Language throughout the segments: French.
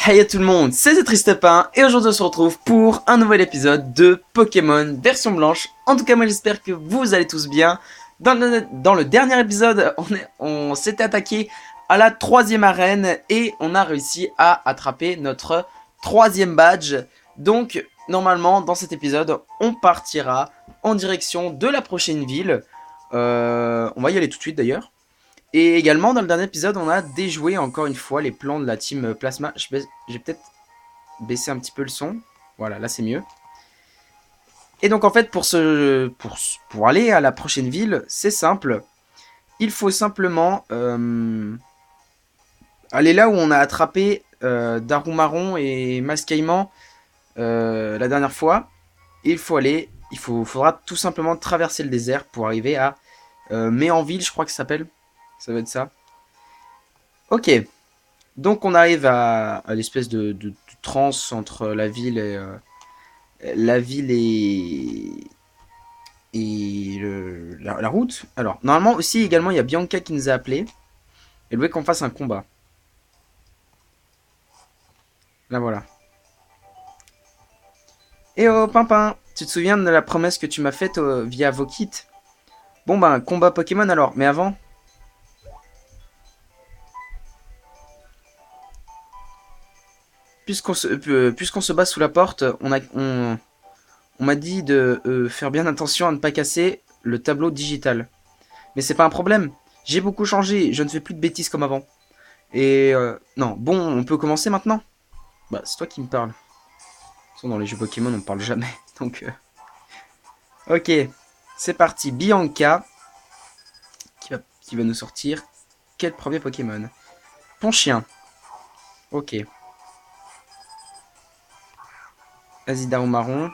Hey à tout le monde, c'est Tristepin et aujourd'hui on se retrouve pour un nouvel épisode de Pokémon version blanche. En tout cas moi j'espère que vous allez tous bien. Dans le dernier épisode, on s'était attaqué à la troisième arène et on a réussi à attraper notre troisième badge. Donc normalement dans cet épisode on partira en direction de la prochaine ville. On va y aller tout de suite d'ailleurs. Et également, dans le dernier épisode, on a déjoué encore une fois les plans de la team Plasma. J'ai peut-être baissé un petit peu le son. Voilà, là c'est mieux. Et donc en fait, pour aller à la prochaine ville, c'est simple. Il faut simplement aller là où on a attrapé Darumaron et Mascaïman la dernière fois. Et faudra tout simplement traverser le désert pour arriver à Méanville, je crois que ça s'appelle. Ça va être ça. Ok. Donc on arrive à l'espèce de transe entre la ville et la route. Alors, normalement aussi, également, il y a Bianca qui nous a appelé. Elle voulait qu'on fasse un combat. Là, voilà. Eh oh, Pimpin, tu te souviens de la promesse que tu m'as faite via Vokit? Bon, ben, combat Pokémon alors, mais avant. Puisqu'on se bat sous la porte, on m'a dit de faire bien attention à ne pas casser le tableau digital. Mais c'est pas un problème. J'ai beaucoup changé, je ne fais plus de bêtises comme avant. Et non, bon, on peut commencer maintenant. Bah, c'est toi qui me parles. Dans les jeux Pokémon, on parle jamais. Donc, ok, c'est parti. Bianca qui va nous sortir quel premier Pokémon? Ponchien. Ok. Azidao marron.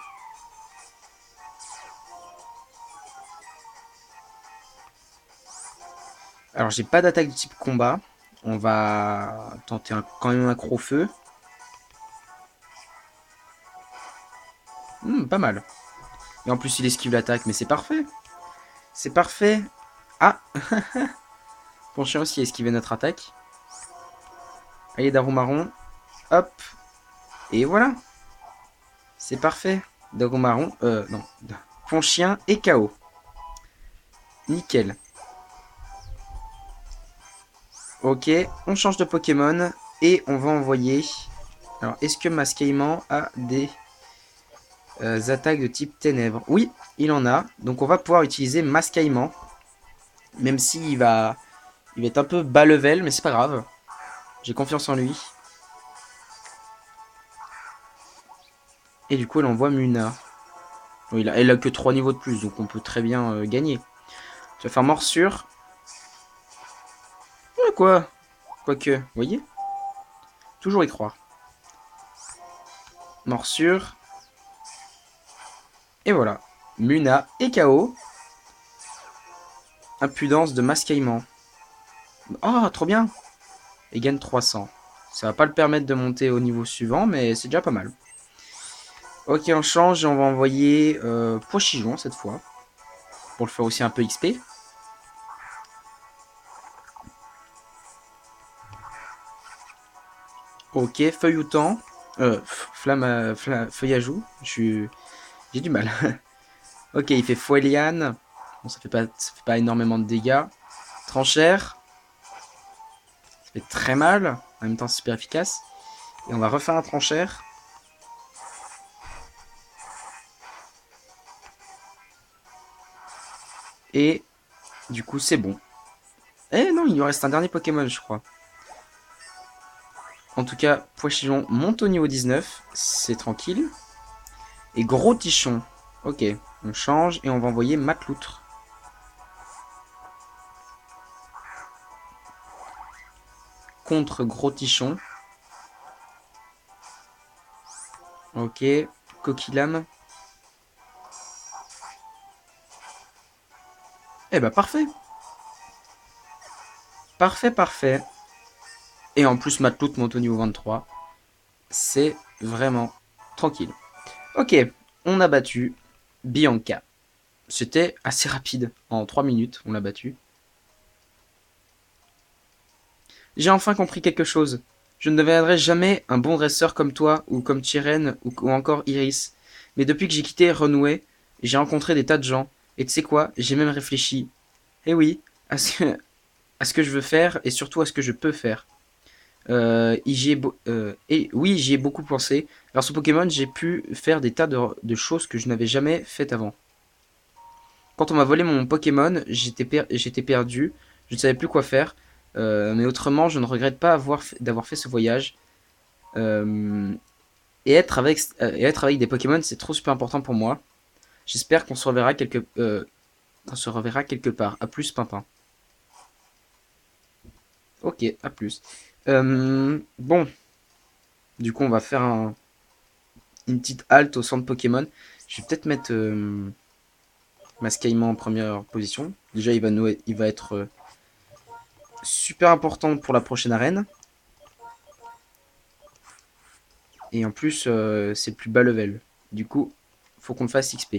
Alors, j'ai pas d'attaque de type combat. On va tenter quand même un Crofeu. Pas mal. Et en plus, il esquive l'attaque, mais c'est parfait. C'est parfait. Ah. Ponchien aussi a esquivé notre attaque. Allez, Darumaron. Hop. Et voilà. C'est parfait. Darumaron. Non. Ponchien et KO. Nickel. Ok, on change de Pokémon et on va envoyer... Alors, est-ce que Mascaïman a des attaques de type ténèbres? Oui, il en a. Donc on va pouvoir utiliser Mascaïman. Même s'il il va être un peu bas level, mais c'est pas grave. J'ai confiance en lui. Et du coup, elle envoie Muna. Bon, elle a que 3 niveaux de plus, donc on peut très bien gagner. Tu vas faire morsure. Ouais, quoi? Quoique, vous voyez? Toujours y croire. Morsure. Et voilà. Muna et KO. Impudence de Mascaïman. Oh, trop bien! Et gagne 300. Ça va pas le permettre de monter au niveau suivant, mais c'est déjà pas mal. Ok, on change et on va envoyer Pochijon cette fois. Pour le faire aussi un peu XP. Ok, Feuilloutant. Feuillajou. J'ai du mal. Ok, il fait Foueliane. Bon, ça fait pas énormément de dégâts. Tranchère. Ça fait très mal. En même temps, c'est super efficace. Et on va refaire un tranchère. Et du coup, c'est bon. Eh non, il nous reste un dernier Pokémon, je crois. En tout cas, Poichillon monte au niveau 19. C'est tranquille. Et Gros Tichon. Ok, on change et on va envoyer Matloutre. Contre Gros Tichon. Ok, Coquilame. Eh bah parfait. Parfait, parfait. Et en plus, Matloutre monte au niveau 23. C'est vraiment tranquille. Ok, on a battu Bianca. C'était assez rapide. En 3 minutes, on l'a battu. J'ai enfin compris quelque chose. Je ne deviendrai jamais un bon dresseur comme toi, ou comme Tyren, ou encore Iris. Mais depuis que j'ai quitté Runway, j'ai rencontré des tas de gens. Et tu sais quoi, j'ai même réfléchi. Eh oui, à ce que je veux faire, et surtout à ce que je peux faire. Et oui, j'y ai beaucoup pensé. Grâce au Pokémon, j'ai pu faire des tas de choses que je n'avais jamais faites avant. Quand on m'a volé mon Pokémon, j'étais perdu. Je ne savais plus quoi faire. Mais autrement, je ne regrette pas d'avoir fait ce voyage. Euh, et être avec des Pokémon, c'est trop super important pour moi. J'espère qu'on se reverra quelque part. À plus, Pimpin. Ok, à plus. Bon, du coup, on va faire une petite halte au centre Pokémon. Je vais peut-être mettre Mascaïman en première position. Déjà, il va être super important pour la prochaine arène. Et en plus, c'est le plus bas level. Du coup, faut qu'on le fasse XP.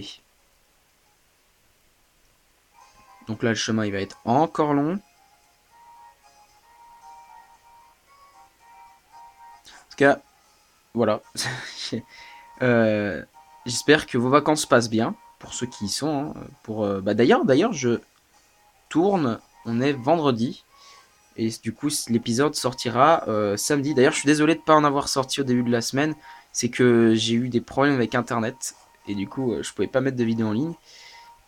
Donc là, le chemin, il va être encore long. En tout cas, voilà. euh, J'espère que vos vacances passent bien. Pour ceux qui y sont. Hein, d'ailleurs, je tourne. On est vendredi. Et du coup, l'épisode sortira samedi. D'ailleurs, je suis désolé de ne pas en avoir sorti au début de la semaine. C'est que j'ai eu des problèmes avec Internet. Et du coup, je pouvais pas mettre de vidéo en ligne.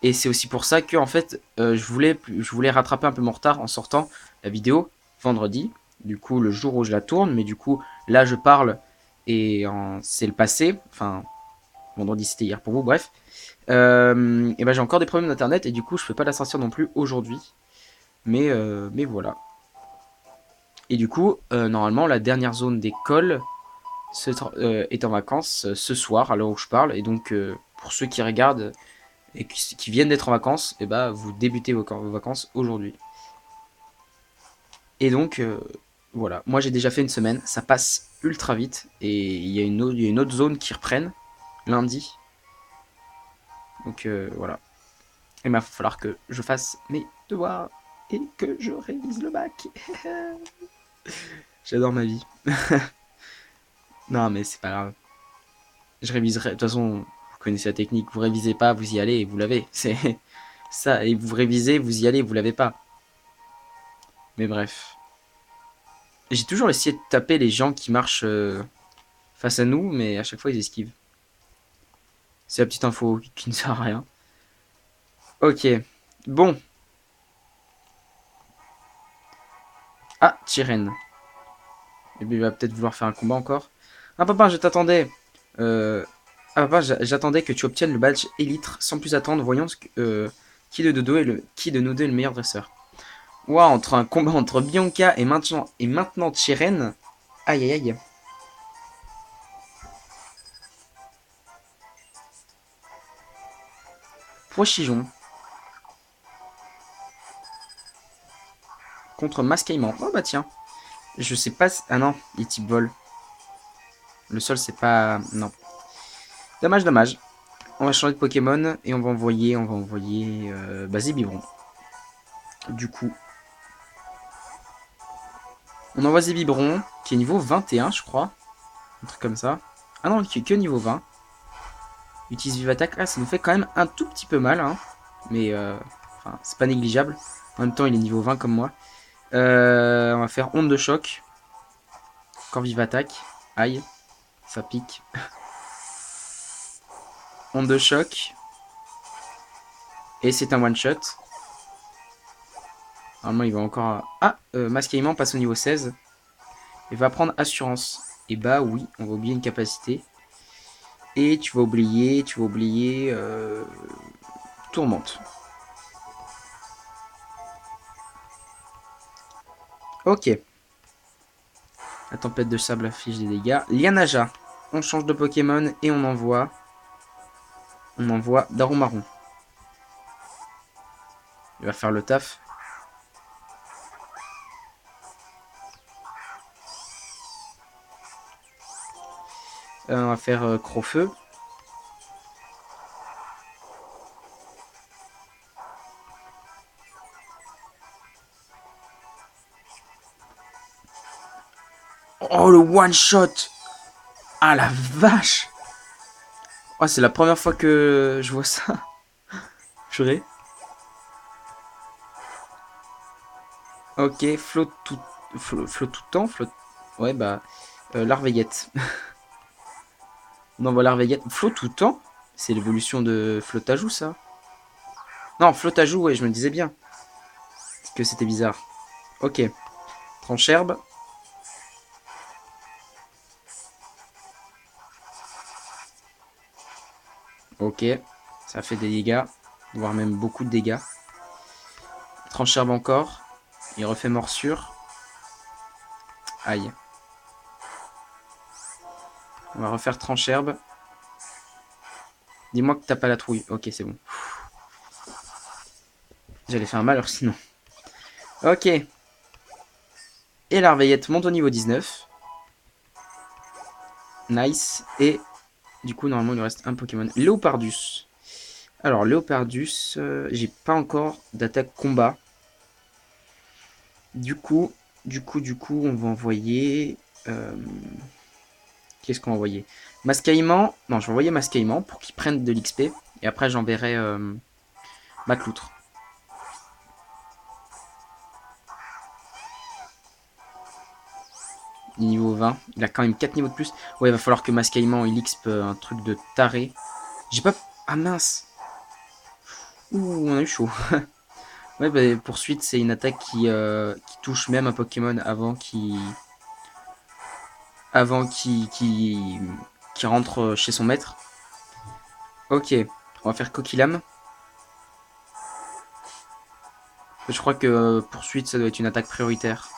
Et c'est aussi pour ça que, en fait, je voulais rattraper un peu mon retard en sortant la vidéo vendredi. Du coup, le jour où je la tourne. Mais du coup, là, je parle. Et c'est le passé. Enfin, vendredi, c'était hier pour vous. Bref. Et ben, j'ai encore des problèmes d'Internet. Et du coup, je peux pas la sortir non plus aujourd'hui. Mais voilà. Et du coup, normalement, la dernière zone d'école est en vacances ce soir, à l'heure où je parle. Et donc, pour ceux qui regardent et qui viennent d'être en vacances, et bah, vous débutez vos vacances aujourd'hui. Et donc, voilà. Moi, j'ai déjà fait une semaine. Ça passe ultra vite. Et il y a une autre zone qui reprenne lundi. Donc, voilà. Il va falloir que je fasse mes devoirs et que je révise le bac. J'adore ma vie. Non, mais c'est pas grave. Je réviserai. De toute façon, vous connaissez la technique. Vous révisez pas, vous y allez et vous l'avez. C'est ça. Et vous révisez, vous y allez, vous l'avez pas. Mais bref. J'ai toujours essayé de taper les gens qui marchent face à nous, mais à chaque fois ils esquivent. C'est la petite info qui ne sert à rien. Ok. Bon. Ah, Tyren. Et puis il va peut-être vouloir faire un combat encore. Ah papa, je t'attendais. Euh... Ah papa, j'attendais que tu obtiennes le badge Elite sans plus attendre. Voyons qui de nous deux est le meilleur dresseur. Ouah, entre un combat entre Bianca et maintenant Tyren. Aïe aïe aïe. Poichijon contre Mascaïman. Oh bah tiens. Je sais pas si... Ah non, il est type vol. Le sol c'est pas... Non. Dommage, dommage. On va changer de Pokémon et on va envoyer Zébibron. Du coup, on envoie Zébibron, qui est niveau 21, je crois. Un truc comme ça. Ah non, qui est que niveau 20. Utilise Vive Attaque. Ah, ça nous fait quand même un tout petit peu mal. Hein. Mais, enfin, c'est pas négligeable. En même temps, il est niveau 20 comme moi. On va faire Onde de Choc. Encore Vive Attaque. Aïe, ça pique. Onde de Choc. Et c'est un one-shot. Normalement, il va encore... Ah, Mascaïman passe au niveau 16. Il va prendre Assurance. Et bah oui, on va oublier une capacité. Et tu vas oublier Tourmente. Ok. La tempête de sable affiche des dégâts. Lianaja. On change de Pokémon et on envoie... On envoie Darumaron. Il va faire le taf. On va faire Crofeu. Oh one shot. Ah la vache. Oh, c'est la première fois que je vois ça. Purée. Ok, flotte tout... flotte tout le temps, flotte... Ouais, bah... Larveillette. On envoie Larveillette. Flotte tout le temps. C'est l'évolution de Flottajou, ça. Non, Flottajou, ouais, je me disais bien. Que c'était bizarre. Ok. Trancherbe. Ok. Ça fait des dégâts. Voire même beaucoup de dégâts. Trancherbe encore. Il refait morsure. Aïe. On va refaire Trancherbe. Dis-moi que t'as pas la trouille. Ok, c'est bon. J'allais faire un malheur sinon. Ok. Et Larveillette monte au niveau 19. Nice. Et du coup, normalement, il nous reste un Pokémon. Léopardus. Alors, Léopardus, j'ai pas encore d'attaque combat. Du coup, on va envoyer... Qu'est-ce qu'on va envoyer? Mascaillement. Non, je vais envoyer Mascaillement pour qu'il prenne de l'XP. Et après, j'enverrai Macloutre. Niveau 20. Il a quand même 4 niveaux de plus. Ouais, il va falloir que Mascaillement il XP un truc de taré. J'ai pas... Ah mince. Ouh, on a eu chaud. Ouais, bah, poursuite, c'est une attaque qui touche même un Pokémon avant qu'il rentre chez son maître. Ok, on va faire Coquillam. Je crois que poursuite, ça doit être une attaque prioritaire.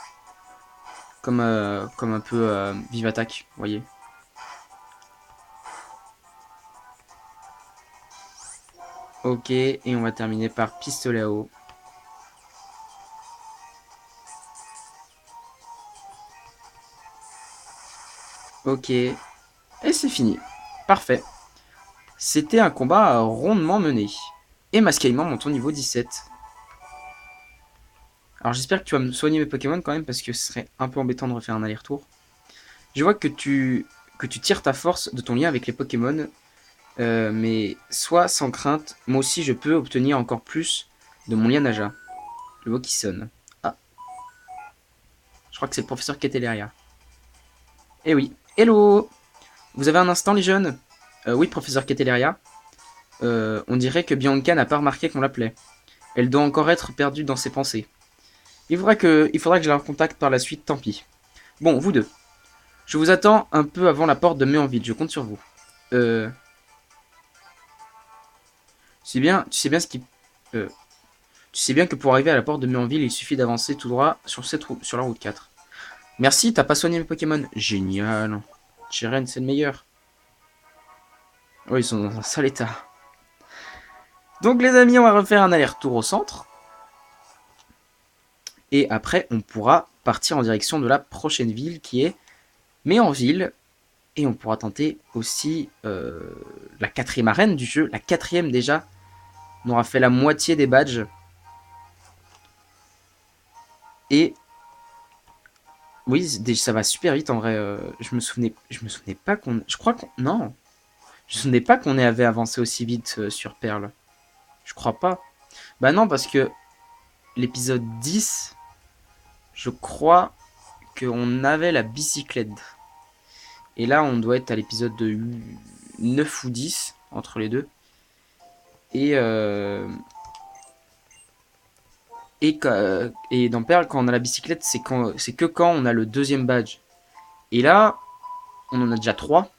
Comme un peu Vive Attaque, vous voyez. Ok, et on va terminer par Pistolet à eau. Ok, et c'est fini. Parfait. C'était un combat rondement mené. Et Mascaillement monte au niveau 17. Alors j'espère que tu vas me soigner mes Pokémon quand même, parce que ce serait un peu embêtant de refaire un aller-retour. Je vois que tu tires ta force de ton lien avec les Pokémon, mais sois sans crainte, moi aussi je peux obtenir encore plus de mon lien Naja. Le mot qui sonne. Ah, je crois que c'est le professeur Keteleria. Eh oui, hello. Vous avez un instant les jeunes? Oui, professeur Keteleria. On dirait que Bianca n'a pas remarqué qu'on l'appelait. Elle doit encore être perdue dans ses pensées. Il faudra que je la recontacte par la suite, tant pis. Bon, vous deux. Je vous attends un peu avant la porte de Méanville, je compte sur vous. Euh... Tu sais bien ce qui... euh, Tu sais bien que pour arriver à la porte de Méanville, il suffit d'avancer tout droit sur la route 4. Merci, t'as pas soigné mes Pokémon. Génial. Chiren, c'est le meilleur. Oui, ils sont dans un sale état. Donc les amis, on va refaire un aller-retour au centre. Et après, on pourra partir en direction de la prochaine ville qui est Méanville. Et on pourra tenter aussi la 4e arène du jeu. La 4e déjà. On aura fait la moitié des badges. Et oui, ça va super vite en vrai. Je me souvenais pas qu'on... Je crois qu'on... Non. Je me souvenais pas qu'on avait avancé aussi vite sur Perle. Je crois pas. Bah non, parce que l'épisode 10, je crois qu'on avait la bicyclette. Et là, on doit être à l'épisode de 9 ou 10, entre les deux. Et dans Perle, quand on a la bicyclette, c'est que quand on a le 2e badge. Et là, on en a déjà 3.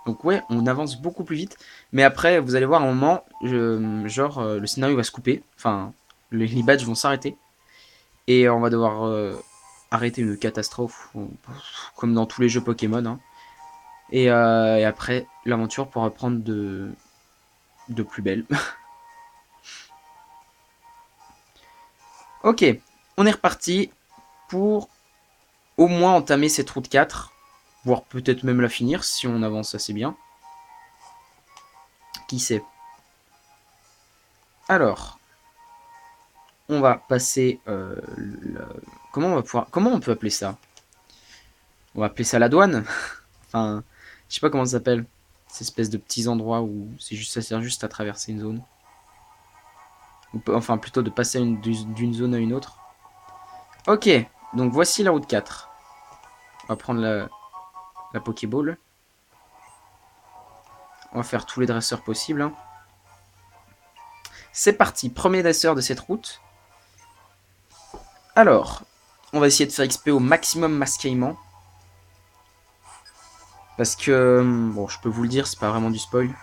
Donc ouais, on avance beaucoup plus vite. Mais après, vous allez voir à un moment, le scénario va se couper. Enfin, les badges vont s'arrêter. Et on va devoir arrêter une catastrophe, comme dans tous les jeux Pokémon. Hein. Et après, l'aventure pourra prendre de plus belle. Ok, on est reparti pour au moins entamer cette route 4. Voire peut-être même la finir si on avance assez bien. Qui sait? Alors, on va passer... comment on peut appeler ça? On va appeler ça la douane. Enfin, je sais pas comment ça s'appelle. Cette espèce de petits endroits où c'est juste, ça sert juste à traverser une zone. Enfin, plutôt de passer d'une zone à une autre. Ok, donc voici la route 4. On va prendre la Pokéball. On va faire tous les dresseurs possibles. Hein. C'est parti, premier dresseur de cette route. Alors, on va essayer de faire XP au maximum Masquement. Parce que, bon, je peux vous le dire, c'est pas vraiment du spoil.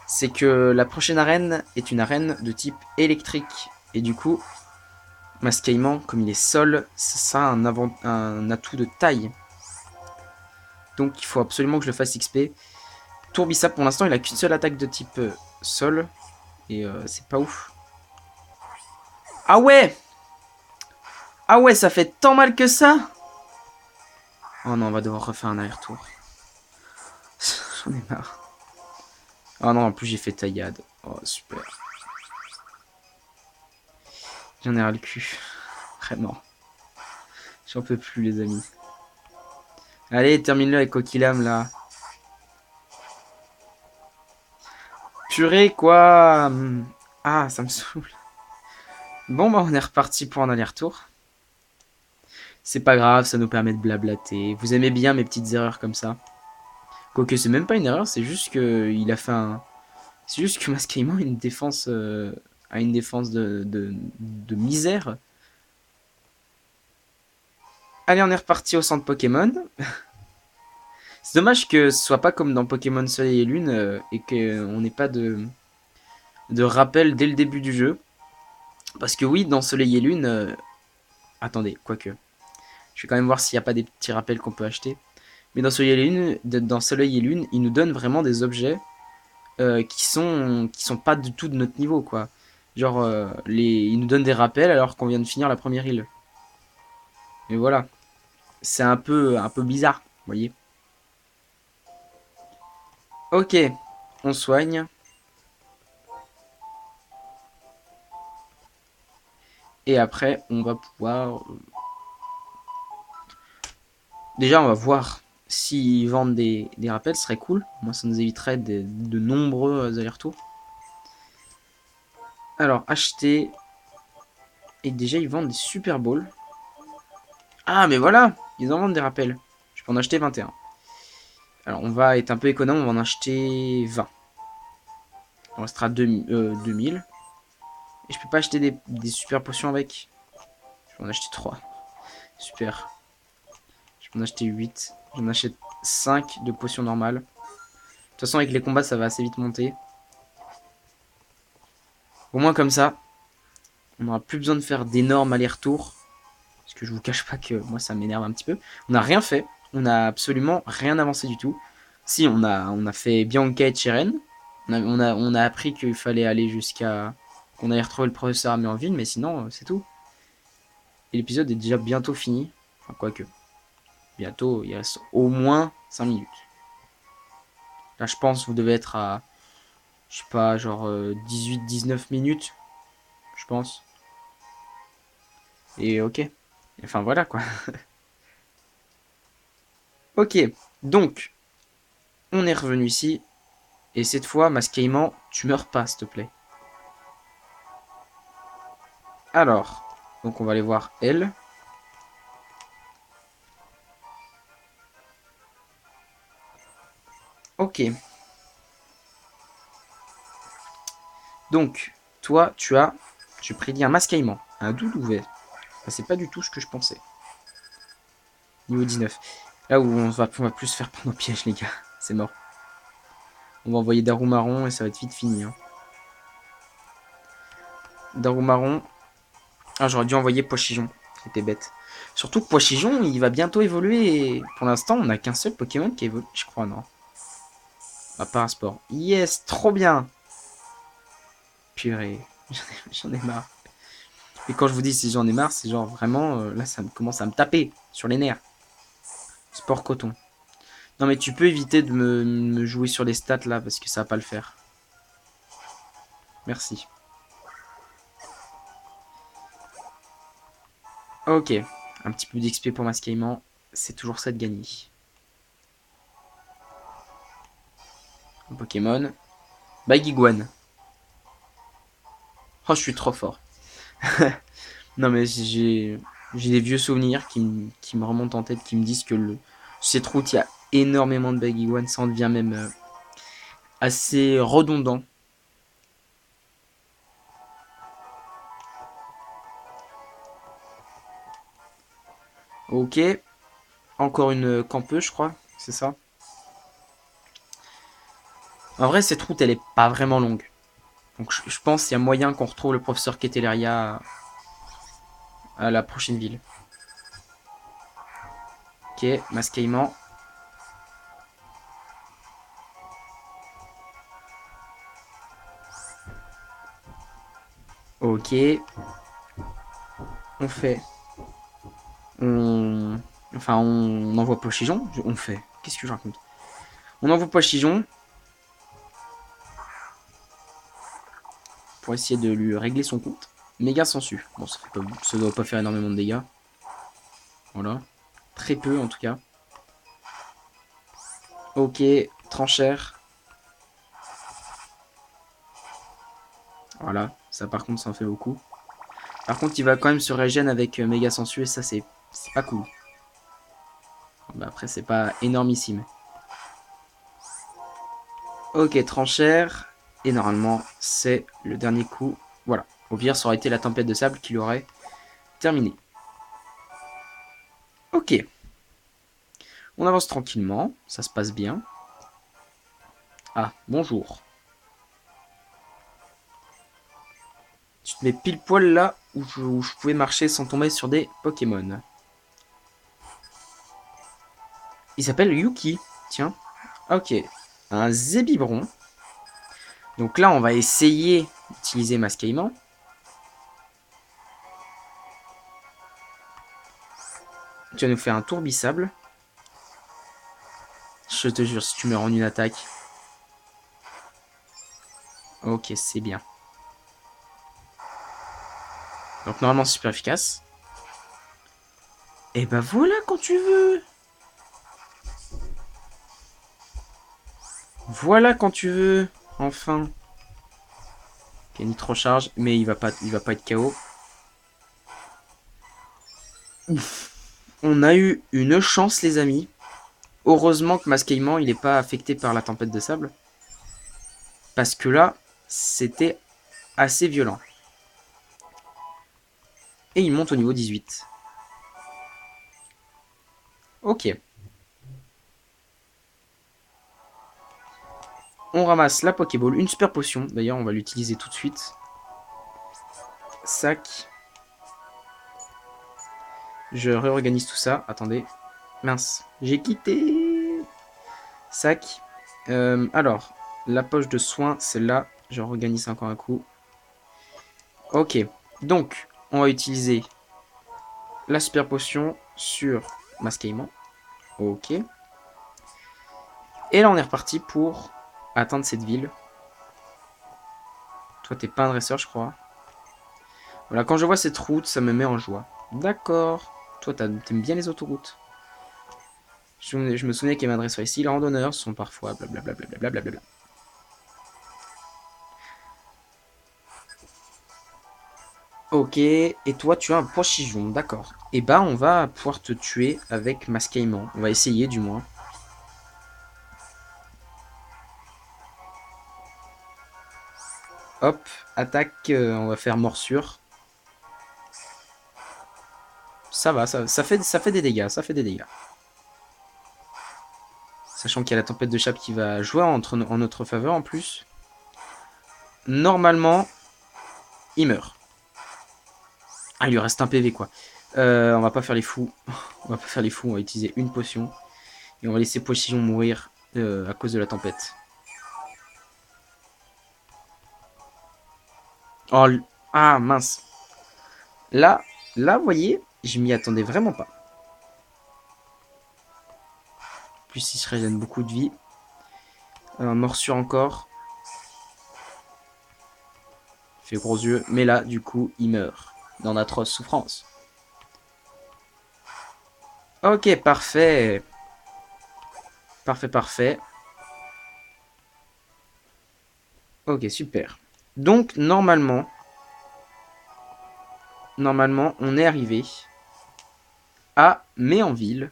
C'est que la prochaine arène est une arène de type électrique. Et du coup, Masquement, comme il est sol, ça a un atout de taille. Donc il faut absolument que je le fasse XP. Tourbillsap, pour l'instant, il a qu'une seule attaque de type sol. Et c'est pas ouf. Ah ouais! Ah ouais, ça fait tant mal que ça! Oh non, on va devoir refaire un aller-retour. J'en ai marre. Oh non, en plus j'ai fait taillade. Oh, super. J'en ai ras le cul. Vraiment. J'en peux plus, les amis. Allez, termine-le avec Coquillam, là. Purée, quoi. Ah, ça me saoule. Bon, bah, on est reparti pour un aller-retour. C'est pas grave, ça nous permet de blablater. Vous aimez bien mes petites erreurs comme ça. Quoique, c'est même pas une erreur, c'est juste que il a fait un... C'est juste que Masquement a une défense... de misère. Allez, on est reparti au centre Pokémon. C'est dommage que ce soit pas comme dans Pokémon Soleil et Lune et qu'on n'ait pas de rappel dès le début du jeu. Parce que oui, dans Soleil et Lune... attendez, quoique. Je vais quand même voir s'il n'y a pas des petits rappels qu'on peut acheter. Mais dans Soleil et Lune, il nous donne vraiment des objets qui sont pas du tout de notre niveau, quoi. Genre, il nous donne des rappels alors qu'on vient de finir la première île. Mais voilà. C'est un peu bizarre, vous voyez. Ok, on soigne. Et après, on va pouvoir... Déjà, on va voir s'ils vendent des rappels, ce serait cool. Moi, ça nous éviterait de nombreux allers-retours. Alors, acheter. Et déjà, ils vendent des Super Balls. Ah, mais voilà, ils en vendent des rappels. Je peux en acheter 21. Alors, on va être un peu économe, on va en acheter 20. On restera 2000. Et je peux pas acheter des super potions avec. Je peux en acheter 3. Super. Je peux en acheter 8. J'en achète 5 de potions normales. De toute façon, avec les combats, ça va assez vite monter. Au moins, comme ça, on n'aura plus besoin de faire d'énormes allers-retours. Parce que je vous cache pas que moi, ça m'énerve un petit peu. On n'a rien fait. On n'a absolument rien avancé du tout. Si, on a fait Bianca et Cheren. On a appris qu'il fallait aller jusqu'à... qu'on allait retrouver le professeur Améanville, mais sinon, c'est tout. Et l'épisode est déjà bientôt fini. Enfin, quoique. Bientôt, il reste au moins 5 minutes. Là, je pense que vous devez être à... Je sais pas, genre 18-19 minutes. Je pense. Et ok. Enfin, voilà, quoi. Ok. Donc, on est revenu ici. Et cette fois, Masquement, tu meurs pas, s'il te plaît. Alors, donc on va aller voir elle. Ok. Donc, toi, tu prédis un Masquement, un Doudouvet. Enfin, c'est pas du tout ce que je pensais. Niveau 19. Là où on va plus se faire prendre au piège, les gars. C'est mort. On va envoyer Darumaron et ça va être vite fini. Hein. Darumaron. Ah, j'aurais dû envoyer Pochijon. C'était bête. Surtout que Pochijon, il va bientôt évoluer. Et pour l'instant, on n'a qu'un seul Pokémon qui évolue, je crois, non. Ah, Parasport. Yes, trop bien. Purée. J'en ai marre. Et quand je vous dis si j'en ai marre, c'est genre vraiment, là ça commence à me taper sur les nerfs. Sport coton. Non mais tu peux éviter de me jouer sur les stats là parce que ça va pas le faire. Merci. Ok. Un petit peu d'XP pour Masquement. c'est toujours ça de gagner. Un Pokémon. Baguiguane. Oh, je suis trop fort. Non, mais j'ai des vieux souvenirs qui me remontent en tête, qui me disent que cette route, il y a énormément de Baguiguane. Ça en devient même assez redondant. Ok. Encore une campeuse, je crois. C'est ça. En vrai, cette route, elle est pas vraiment longue. Donc je pense qu'il y a moyen qu'on retrouve le professeur Keteleria à la prochaine ville. Ok, masquement. Ok. On fait. On. Enfin, on envoie Pochijon. On fait. Qu'est-ce que je raconte? On envoie Pochijon pour essayer de lui régler son compte. Méga sensu. Bon, ça doit pas faire énormément de dégâts. Voilà. Très peu en tout cas. Ok, tranchère. Voilà, ça par contre ça en fait beaucoup. Par contre il va quand même se régénérer avec méga sensu et ça c'est pas cool. Bah, après c'est pas énormissime. Ok, tranchère. Et normalement c'est le dernier coup. Voilà. Au pire ça aurait été la tempête de sable qui l'aurait terminé. Ok. On avance tranquillement. Ça se passe bien. Ah, bonjour. Tu te mets pile poil là où je pouvais marcher sans tomber sur des Pokémon. Il s'appelle Yuki. Tiens. Ok. Un Zébibron. Donc là, on va essayer d'utiliser Masquement. Tu vas nous faire un tourbissable. Je te jure, si tu meurs en une attaque. Ok, c'est bien. Donc normalement, c'est super efficace. Et bah voilà quand tu veux. Voilà quand tu veux. Enfin. Ok, Nitro charge, mais il va pas être KO. Ouf. On a eu une chance, les amis. Heureusement que Masquement, il n'est pas affecté par la tempête de sable. Parce que là, c'était assez violent. Et il monte au niveau 18. Ok. On ramasse la Pokéball, une super potion. D'ailleurs, on va l'utiliser tout de suite. Sac. Je réorganise tout ça. Attendez. Mince. J'ai quitté. Sac. Alors, la poche de soins, celle-là. Je réorganise encore un coup. Ok. Donc, on va utiliser la super potion sur Masquement. Ok. Et là, on est reparti pour atteindre cette ville. Toi, t'es pas un dresseur, je crois. Voilà, quand je vois cette route, ça me met en joie. D'accord. Toi, t'aimes bien les autoroutes. Je me souviens qu'il y avait un dresseur ici. Les randonneurs sont parfois blablabla. Blablabla. Ok, et toi, tu as un pochijon, d'accord. Et bah, on va pouvoir te tuer avec Masquement. On va essayer, du moins. Hop, attaque, on va faire morsure. Ça va, ça fait des dégâts, ça fait des dégâts. Sachant qu'il y a la tempête de chape qui va jouer en notre faveur en plus. Normalement, il meurt. Ah, il lui reste un PV quoi. On va pas faire les fous. On va pas faire les fous, on va utiliser une potion. Et on va laisser Pochillon mourir à cause de la tempête. Oh, ah mince. Là, vous voyez, je m'y attendais vraiment pas. En plus, il se régène beaucoup de vie. Morsure encore. Il fait gros yeux. Mais là, du coup, il meurt. Dans d'atroces souffrances. Ok, parfait. Parfait, parfait. Ok, super. Donc, normalement, on est arrivé à Méanville.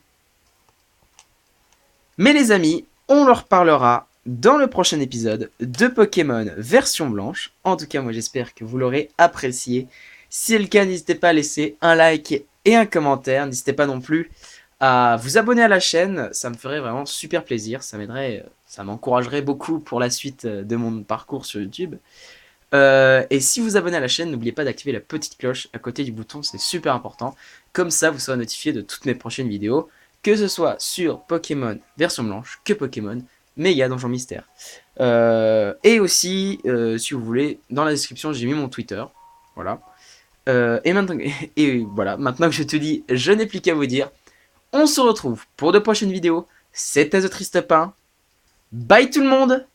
Mais les amis, on leur parlera dans le prochain épisode de Pokémon version blanche. En tout cas, moi j'espère que vous l'aurez apprécié. Si c'est le cas, n'hésitez pas à laisser un like et un commentaire. N'hésitez pas non plus à vous abonner à la chaîne. Ça me ferait vraiment super plaisir. Ça m'aiderait, ça m'encouragerait beaucoup pour la suite de mon parcours sur YouTube. Et si vous abonnez à la chaîne, n'oubliez pas d'activer la petite cloche à côté du bouton, c'est super important. Comme ça, vous serez notifié de toutes mes prochaines vidéos, que ce soit sur Pokémon version blanche, que Pokémon, Méga Donjon Mystère. Et aussi, si vous voulez, dans la description, j'ai mis mon Twitter. Voilà. Et, maintenant, et voilà, maintenant que je te dis, je n'ai plus qu'à vous dire, on se retrouve pour de prochaines vidéos. C'était The Triste Pain. Bye tout le monde!